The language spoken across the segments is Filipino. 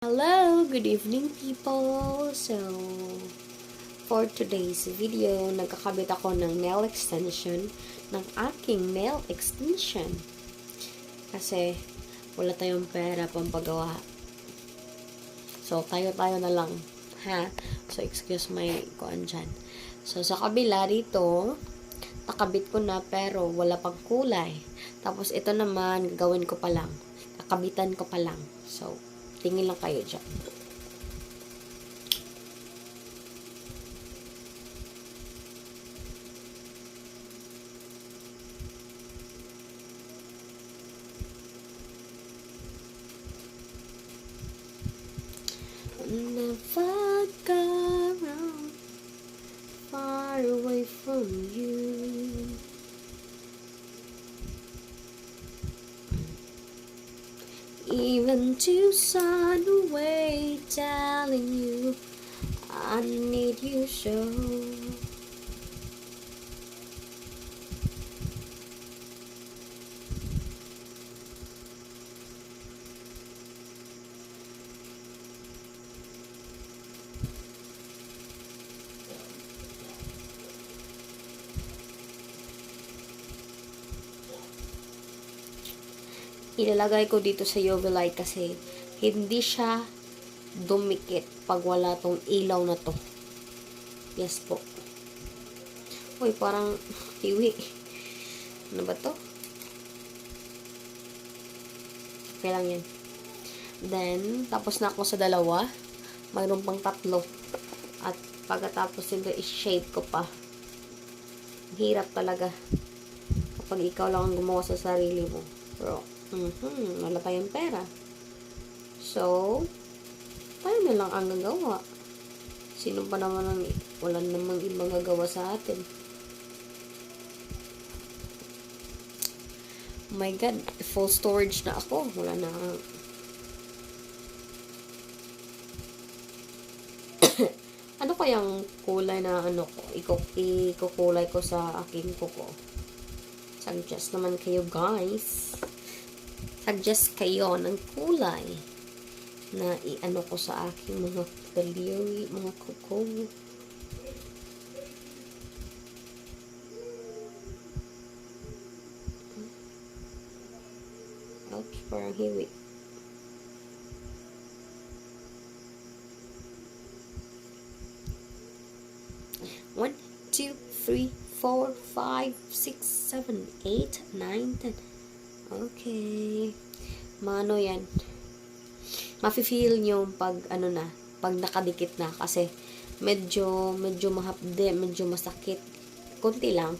Hello, good evening people. So, for today's video, nagkakabit ako ng nail extension ng aking nail extension. Kasi wala tayong pera pampagawa. So, tayo-tayo na lang. Ha? So, excuse my kuan dyan. So, sa kabila dito, nakabit ko na pero wala pang kulay. Tapos, ito naman, gagawin ko pa lang. Kakabitan ko pa lang. So, tingin lang kayo dyan. Never go around far away from you. Even to sun away, telling you I need you so. Ilalagay ko dito sa UV light kasi hindi siya dumikit pag wala tong ilaw na to. Yes po. Uy, parang hiwi. Ano ba to? Okay lang yan. Then, tapos na ako sa dalawa. Mayroon pang tatlo. At pagkatapos nito, i-shape ko pa. Hirap talaga. Kapag ikaw lang ang gumawa sa sarili mo. Pero, wala tayong pera. So, tayo na lang ang gagawa. Sino pa naman ang wala namang ibang gagawa sa atin. Oh my God, full storage na ako. Wala na. Ano kayang kulay na ano ko? Ikukulay ko sa aking kuko. Suggest naman kayo guys. Suggest kayo ng kulay na i-ano ko sa aking mga daliri, mga kuko. Okay, parang hiwi. One, two, three, 4, 5, 6, 7, 8, 9, 10. Okay. Mano yan. Mafe-feel nyo pag ano na, pag nakadikit na kasi medyo mahapde, medyo masakit. Kunti lang.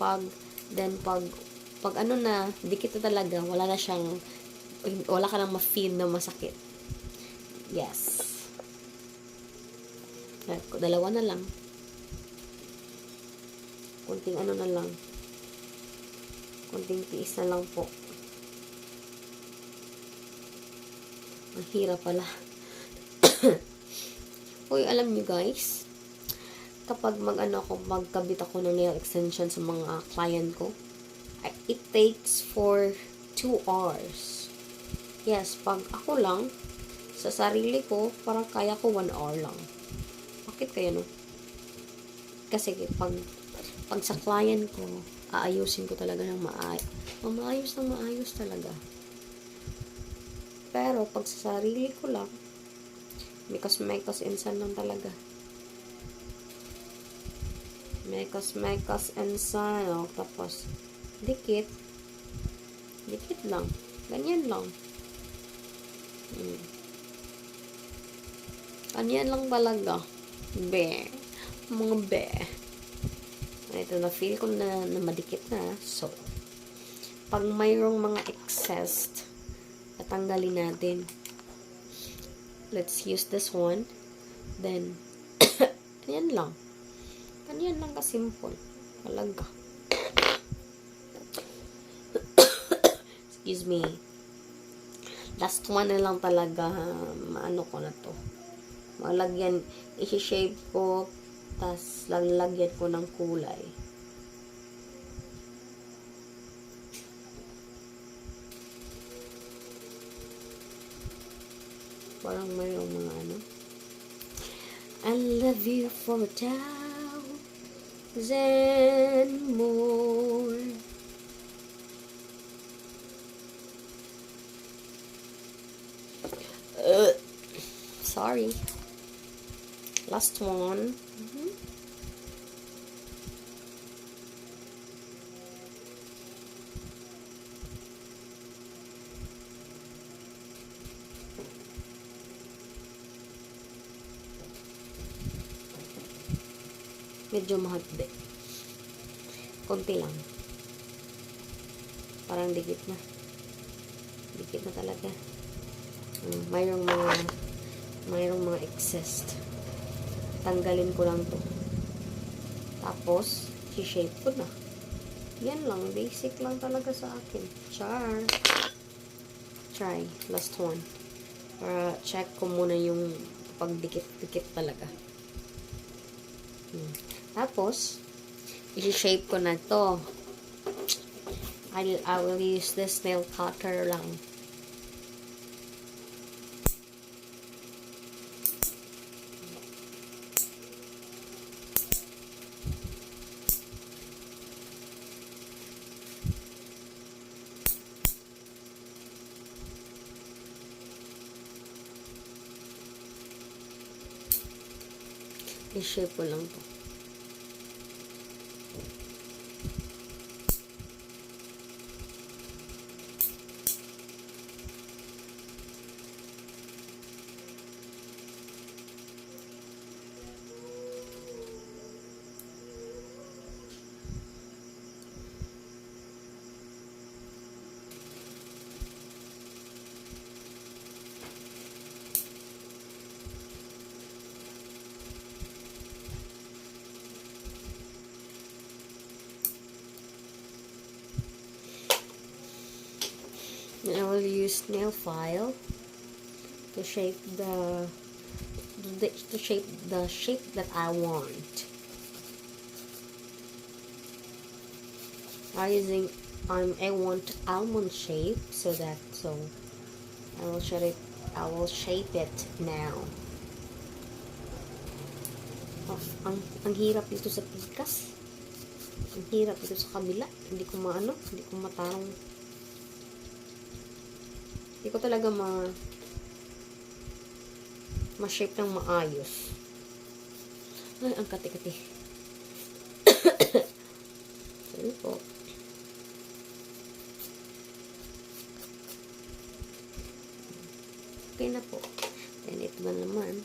Pag ano na, dikit na talaga, wala ka nang ma-feel na masakit. Yes. Dalawa na lang. Kunting ano na lang. Kunting tiis na lang po. Ang hirap pala. Uy, alam nyo guys, kapag magkabit ako ng nail extension sa mga client ko, it takes for 2 hours. Yes, pag ako lang, sa sarili ko, parang kaya ko 1 hour lang. Bakit kaya no? Kasi pag sa client ko, aayusin ko talaga ng maayos talaga. Pero pag sa sarili ko lang, mekos insan lang talaga. Mekos insan, tapos dikit lang, ganyan lang. Ganyan lang talaga. Mga be. Ito na feel ko na madikit na. So, pag mayroong mga excess, tatanggalin natin. Let's use this one. Then, ganyan lang. Ganyan lang kasimple. Talaga. Excuse me. Last one na lang talaga. Maano ko na to. Malagyan, isi-shape ko, tas lalagyan ko ng kulay. Parang mayroong mga ano. I love you for 1,000 more. Sorry. Last one. Medyo mahagde. Konti lang. Parang dikit na. Dikit na talaga. Mayroong mga excess. Tanggalin ko lang to. Tapos, shape ko na. Yan lang. Basic lang talaga sa akin. Char. Try. Last one. Para check ko muna yung pagdikit-dikit talaga. Tapos, i-shape ko na to. I will use this nail cutter lang. I-shape ko lang to. And I will use nail file to shape the shape that I want. I want almond shape, so I will shape it now. Oh, ang hirap dito sa pikas. Ang hirap dito sa kabila. Hindi ko matarong. Hindi ko talaga ma-shape ng maayos. Ay, ang kati-kati. Sorry po. Okay na po. Then, ito na naman.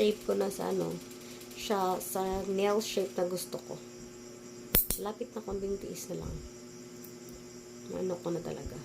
Shape ko na sa sa nail shape na gusto ko. Lapit na, konting tiis na lang. Ano ko na talaga.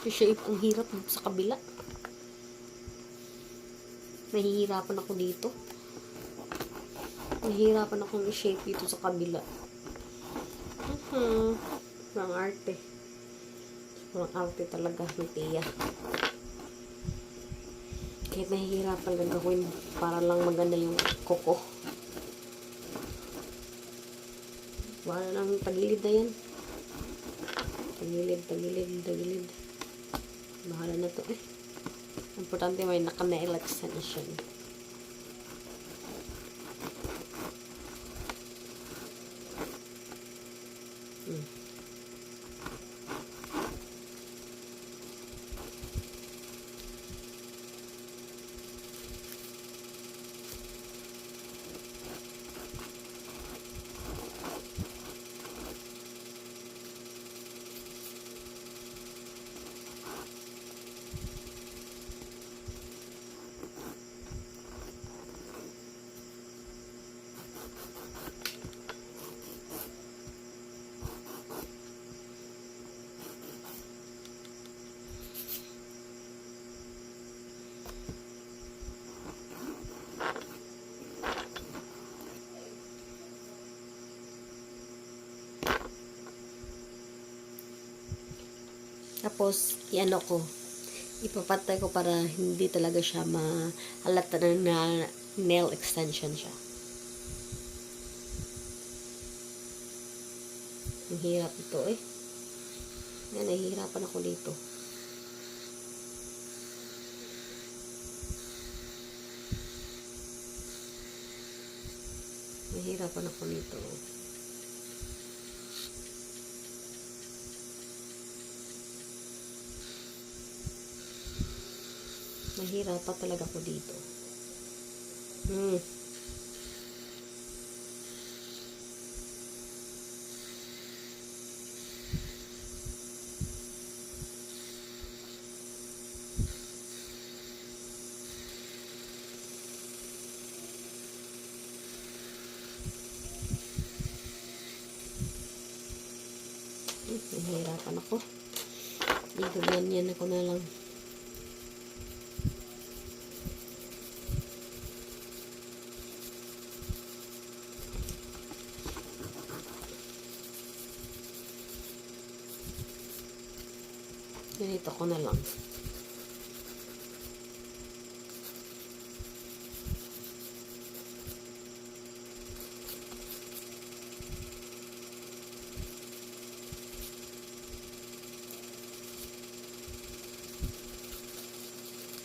Shape ang hirap sa kabila. Nahihirapan ako dito. Nahihirapan akong i-shape dito sa kabila. Ang arte. Ang arte talaga ni Tia. Kahit nahihirapan lang gawin para lang maganda yung koko. Wala nang tagilid na yan. Tagilid. Bahala na to eh. Importante may naka-nail extension. Tapos, i-ano ko, ipapatay ko para hindi talaga siya mahalata na nail extension siya. Ang hirap ito eh. Yan, nahihirapan ako dito. Nahihirapan ako dito. Nahihirapan talaga ako dito. Nahihirapan ako. Dito ganyan ako na lang. Ganito ko na lang.